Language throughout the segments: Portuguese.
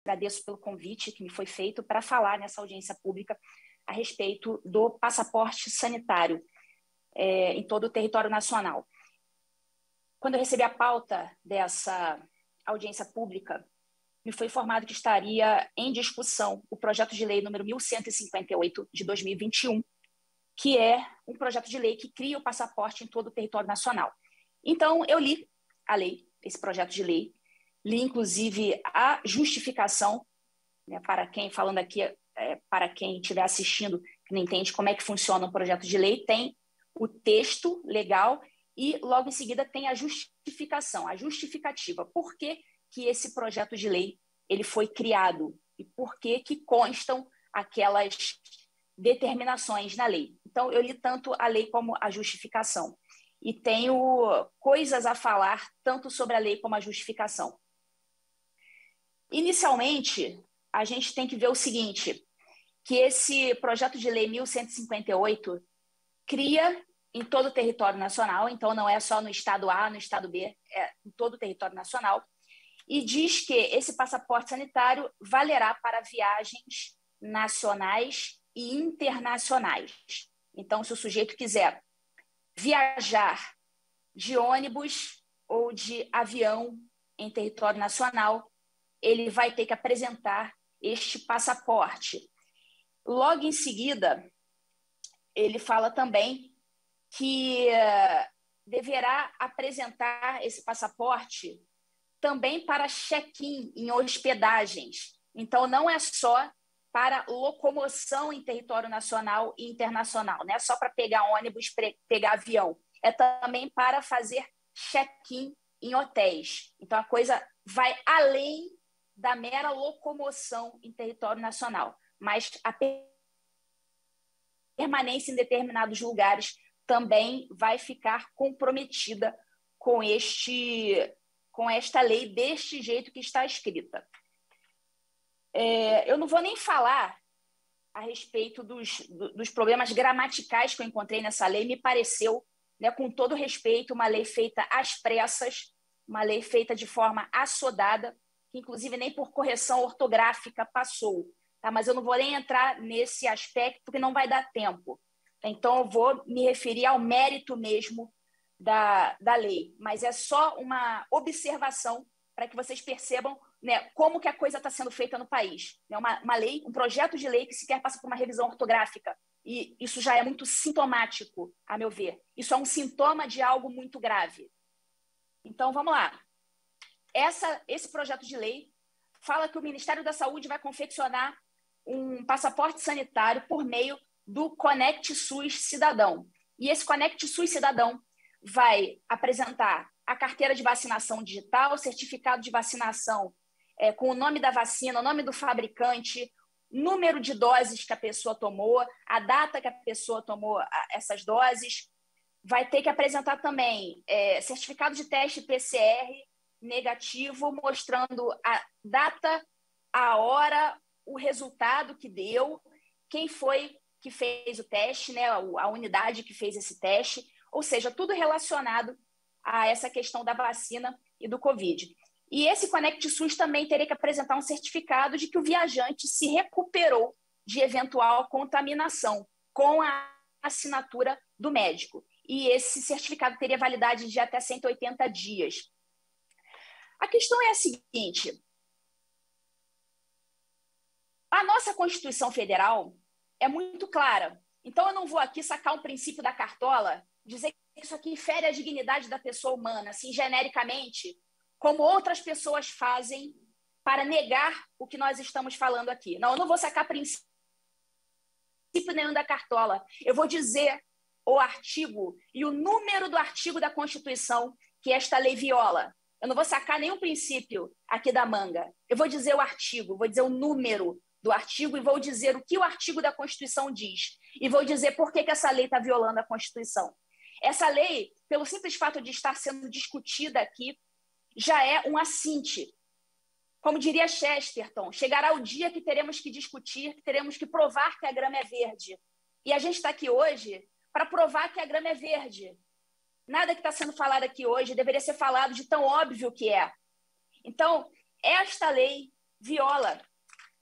agradeço pelo convite que me foi feito para falar nessa audiência pública a respeito do passaporte sanitário em todo o território nacional. Quando eu recebi a pauta dessa audiência pública, me foi informado que estaria em discussão o projeto de lei número 1158 de 2021, que é um projeto de lei que cria o passaporte em todo o território nacional. Então, eu li a lei, esse projeto de lei, li inclusive a justificação, né, para quem falando aqui, para quem estiver assistindo, que não entende como é que funciona um projeto de lei, tem o texto legal e logo em seguida tem a justificação, a justificativa. Por que que esse projeto de lei ele foi criado e por que que constam aquelas determinações na lei. Então, eu li tanto a lei como a justificação. E tenho coisas a falar tanto sobre a lei como a justificação. Inicialmente, a gente tem que ver o seguinte, que esse projeto de lei 1158 cria em todo o território nacional, então não é só no estado A, no estado B, é em todo o território nacional, e diz que esse passaporte sanitário valerá para viagens nacionais e internacionais. Então, se o sujeito quiser viajar de ônibus ou de avião em território nacional, ele vai ter que apresentar este passaporte. Logo em seguida, ele fala também que deverá apresentar esse passaporte também para check-in em hospedagens. Então, não é só para locomoção em território nacional e internacional, não é só para pegar ônibus, pegar avião, é também para fazer check-in em hotéis. Então, a coisa vai além da mera locomoção em território nacional, mas a permanência em determinados lugares também vai ficar comprometida com esta lei deste jeito que está escrita. Eu não vou nem falar a respeito dos problemas gramaticais que eu encontrei nessa lei. Me pareceu, né, com todo respeito, uma lei feita às pressas, uma lei feita de forma assodada, que inclusive nem por correção ortográfica passou. Tá? Mas eu não vou nem entrar nesse aspecto, porque não vai dar tempo. Então, eu vou me referir ao mérito mesmo da lei. Mas é só uma observação para que vocês percebam, né, como que a coisa está sendo feita no país. É uma lei, um projeto de lei que sequer passa por uma revisão ortográfica. E isso já é muito sintomático, a meu ver. Isso é um sintoma de algo muito grave. Então, vamos lá. Esse projeto de lei fala que o Ministério da Saúde vai confeccionar um passaporte sanitário por meio do Conect SUS Cidadão. E esse Conect SUS Cidadão vai apresentar a carteira de vacinação digital, certificado de vacinação com o nome da vacina, o nome do fabricante, número de doses que a pessoa tomou, a data que a pessoa tomou essas doses. Vai ter que apresentar também certificado de teste PCR negativo, mostrando a data, a hora, o resultado que deu, quem foi que fez o teste, né, a unidade que fez esse teste, ou seja, tudo relacionado a essa questão da vacina e do Covid. E esse Conect SUS também teria que apresentar um certificado de que o viajante se recuperou de eventual contaminação com a assinatura do médico. E esse certificado teria validade de até 180 dias. A questão é a seguinte: a nossa Constituição Federal é muito clara. Então, eu não vou aqui sacar um princípio da cartola, dizer que isso aqui fere a dignidade da pessoa humana, assim, genericamente, como outras pessoas fazem para negar o que nós estamos falando aqui. Não, eu não vou sacar princípio nenhum da cartola. Eu vou dizer o artigo e o número do artigo da Constituição que esta lei viola. Eu não vou sacar nenhum princípio aqui da manga. Eu vou dizer o artigo, vou dizer o número do artigo e vou dizer o que o artigo da Constituição diz. E vou dizer por que essa lei está violando a Constituição. Essa lei, pelo simples fato de estar sendo discutida aqui, já é um assinte. Como diria Chesterton, chegará o dia que teremos que discutir, que teremos que provar que a grama é verde. E a gente está aqui hoje para provar que a grama é verde. Nada que está sendo falado aqui hoje deveria ser falado de tão óbvio que é. Então, esta lei viola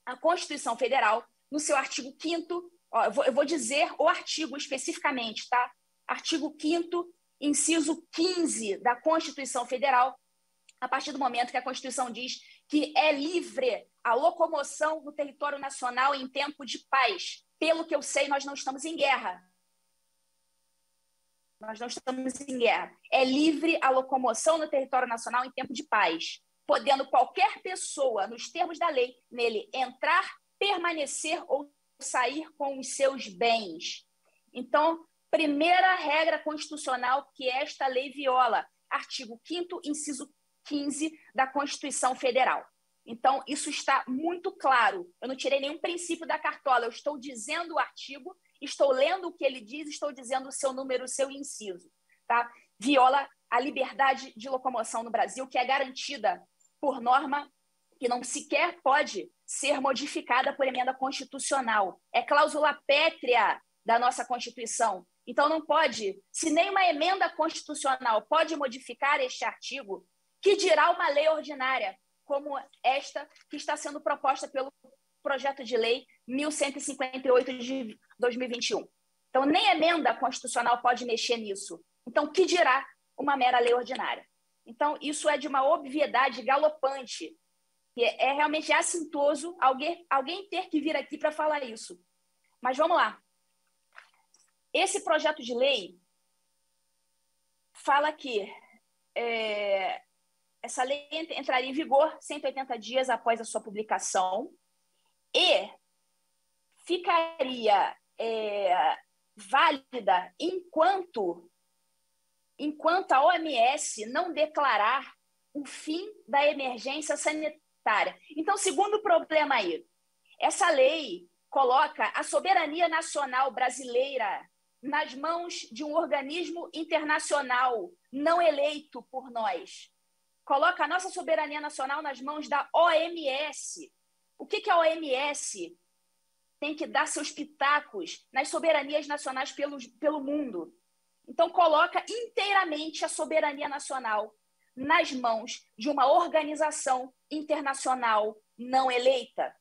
a Constituição Federal no seu artigo 5º, eu vou dizer o artigo especificamente, tá? Artigo 5º, inciso 15 da Constituição Federal, a partir do momento que a Constituição diz que é livre a locomoção no território nacional em tempo de paz. Pelo que eu sei, nós não estamos em guerra. Nós não estamos em guerra. É livre a locomoção no território nacional em tempo de paz, podendo qualquer pessoa, nos termos da lei, nele entrar, permanecer ou sair com os seus bens. Então, primeira regra constitucional que esta lei viola, artigo 5º, inciso 15 da Constituição Federal. Então, isso está muito claro. Eu não tirei nenhum princípio da cartola, eu estou dizendo o artigo, estou lendo o que ele diz, estou dizendo o seu número, o seu inciso. Tá? Viola a liberdade de locomoção no Brasil, que é garantida por norma que não sequer pode ser modificada por emenda constitucional. É cláusula pétrea da nossa Constituição. Então, não pode, se nem uma emenda constitucional pode modificar este artigo, que dirá uma lei ordinária, como esta que está sendo proposta pelo projeto de lei 1158 de 2021. Então, nem emenda constitucional pode mexer nisso. Então, que dirá uma mera lei ordinária? Então, isso é de uma obviedade galopante, que é realmente assintoso alguém ter que vir aqui para falar isso. Mas vamos lá. Esse projeto de lei fala que essa lei entraria em vigor 180 dias após a sua publicação e ficaria válida enquanto a OMS não declarar o fim da emergência sanitária. Então, segundo problema aí, essa lei coloca a soberania nacional brasileira nas mãos de um organismo internacional não eleito por nós. Coloca a nossa soberania nacional nas mãos da OMS. O que a OMS tem que dar seus pitacos nas soberanias nacionais pelo mundo? Então, coloca inteiramente a soberania nacional nas mãos de uma organização internacional não eleita.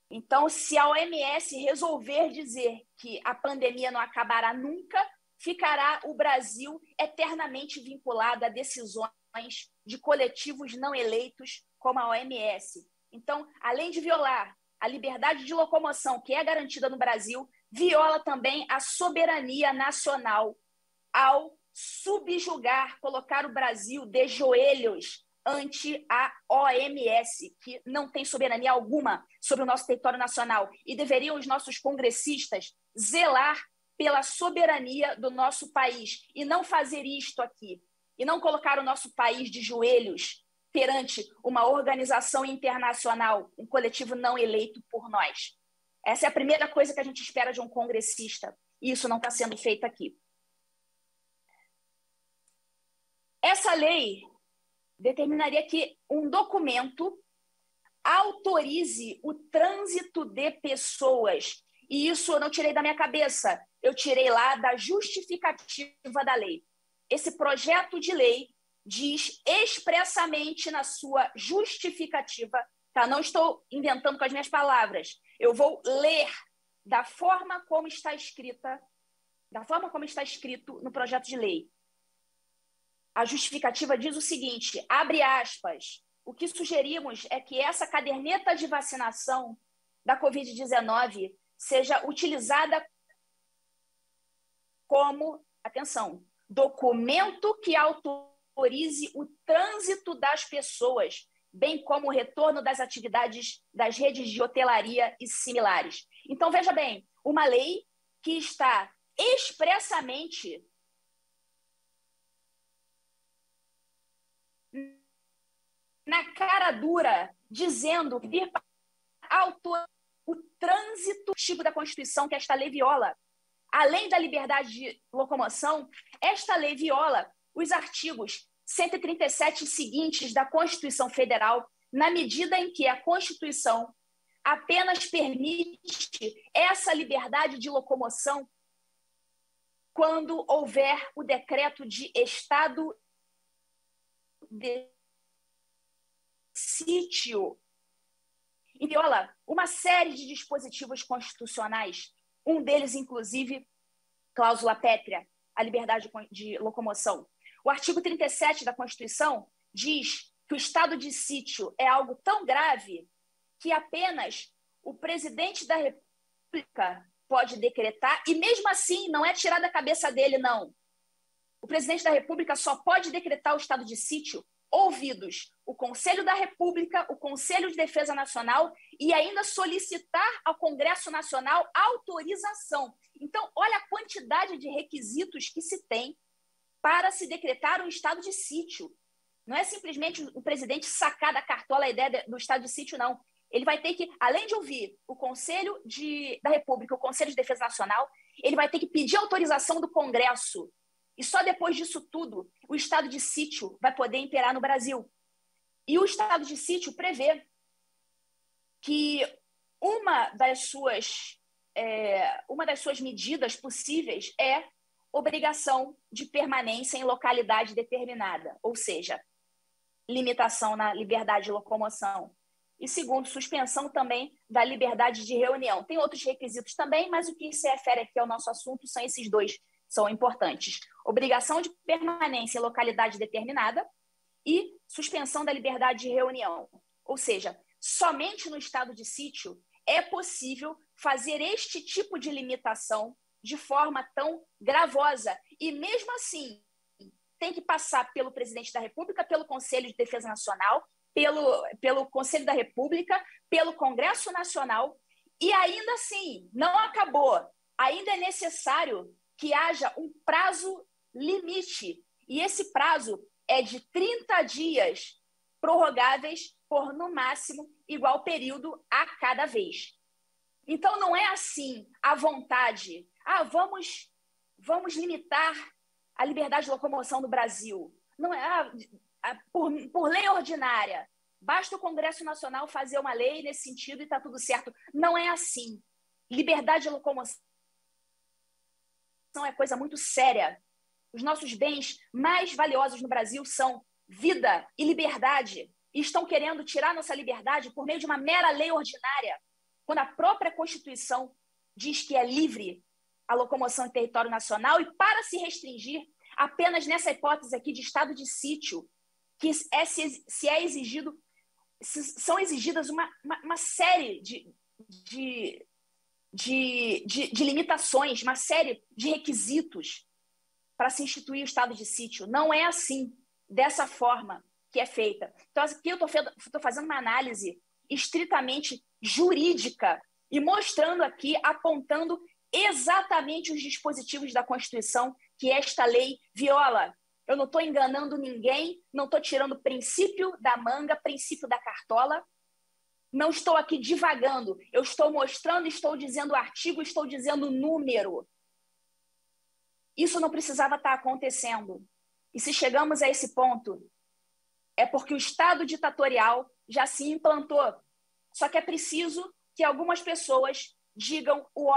Então, se a OMS resolver dizer que a pandemia não acabará nunca, ficará o Brasil eternamente vinculado a decisões de coletivos não eleitos como a OMS. Então, além de violar a liberdade de locomoção que é garantida no Brasil, viola também a soberania nacional ao subjugar, colocar o Brasil de joelhos ante a OMS, que não tem soberania alguma sobre o nosso território nacional. E deveriam os nossos congressistas zelar pela soberania do nosso país e não fazer isto aqui, e não colocar o nosso país de joelhos perante uma organização internacional, um coletivo não eleito por nós. Essa é a primeira coisa que a gente espera de um congressista, e isso não está sendo feito aqui. Essa lei determinaria que um documento autorize o trânsito de pessoas, e isso eu não tirei da minha cabeça, eu tirei lá da justificativa da lei. Esse projeto de lei diz expressamente na sua justificativa, tá? Não estou inventando com as minhas palavras, eu vou ler da forma como está escrita, da forma como está escrito no projeto de lei. A justificativa diz o seguinte, abre aspas, o que sugerimos é que essa caderneta de vacinação da Covid-19 seja utilizada como, atenção, documento que autorize o trânsito das pessoas, bem como o retorno das atividades das redes de hotelaria e similares. Então, veja bem, uma lei que está expressamente na cara dura, dizendo vir autorizar o trânsito da Constituição que esta lei viola. Além da liberdade de locomoção, esta lei viola os artigos 137 seguintes da Constituição Federal, na medida em que a Constituição apenas permite essa liberdade de locomoção quando houver o decreto de estado de sítio e viola uma série de dispositivos constitucionais, um deles, inclusive, cláusula pétrea, a liberdade de locomoção. O artigo 37 da Constituição diz que o estado de sítio é algo tão grave que apenas o presidente da República pode decretar, e mesmo assim não é tirar da cabeça dele, não. O presidente da República só pode decretar o estado de sítio ouvidos o Conselho da República, o Conselho de Defesa Nacional e ainda solicitar ao Congresso Nacional autorização. Então, olha a quantidade de requisitos que se tem para se decretar um estado de sítio. Não é simplesmente o presidente sacar da cartola a ideia do estado de sítio, não. Ele vai ter que, além de ouvir o Conselho da República, o Conselho de Defesa Nacional, ele vai ter que pedir autorização do Congresso. E só depois disso tudo, o estado de sítio vai poder imperar no Brasil. E o estado de sítio prevê que uma das suas medidas possíveis é obrigação de permanência em localidade determinada, ou seja, limitação na liberdade de locomoção. E segundo, suspensão também da liberdade de reunião. Tem outros requisitos também, mas o que se refere aqui ao nosso assunto são esses dois, são importantes. Obrigação de permanência em localidade determinada e suspensão da liberdade de reunião. Ou seja, somente no estado de sítio é possível fazer este tipo de limitação de forma tão gravosa. E mesmo assim, tem que passar pelo presidente da República, pelo Conselho de Defesa Nacional, pelo Conselho da República, pelo Congresso Nacional, e ainda assim, não acabou. Ainda é necessário que haja um prazo limite, e esse prazo é de 30 dias, prorrogáveis por, no máximo, igual período a cada vez. Então, não é assim, à vontade, vamos limitar a liberdade de locomoção no Brasil. Não é por lei ordinária. Basta o Congresso Nacional fazer uma lei nesse sentido e está tudo certo. Não é assim. Liberdade de locomoção é coisa muito séria. Os nossos bens mais valiosos no Brasil são vida e liberdade. E estão querendo tirar nossa liberdade por meio de uma mera lei ordinária, quando a própria Constituição diz que é livre a locomoção em território nacional, e para se restringir apenas nessa hipótese aqui de estado de sítio, que são exigidas uma série de limitações, uma série de requisitos para se instituir o estado de sítio. Não é assim, dessa forma que é feita. Então, aqui eu estou fazendo uma análise estritamente jurídica e mostrando aqui, apontando exatamente os dispositivos da Constituição que esta lei viola. Eu não estou enganando ninguém, não estou tirando princípio da manga, princípio da cartola. Não estou aqui divagando. Eu estou mostrando, estou dizendo artigo, estou dizendo número. Isso não precisava estar acontecendo. E se chegamos a esse ponto, é porque o Estado ditatorial já se implantou. Só que é preciso que algumas pessoas digam o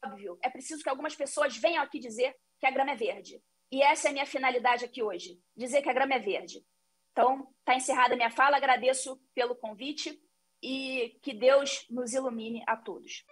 óbvio. É preciso que algumas pessoas venham aqui dizer que a grama é verde. E essa é a minha finalidade aqui hoje, dizer que a grama é verde. Então, está encerrada a minha fala, agradeço pelo convite e que Deus nos ilumine a todos.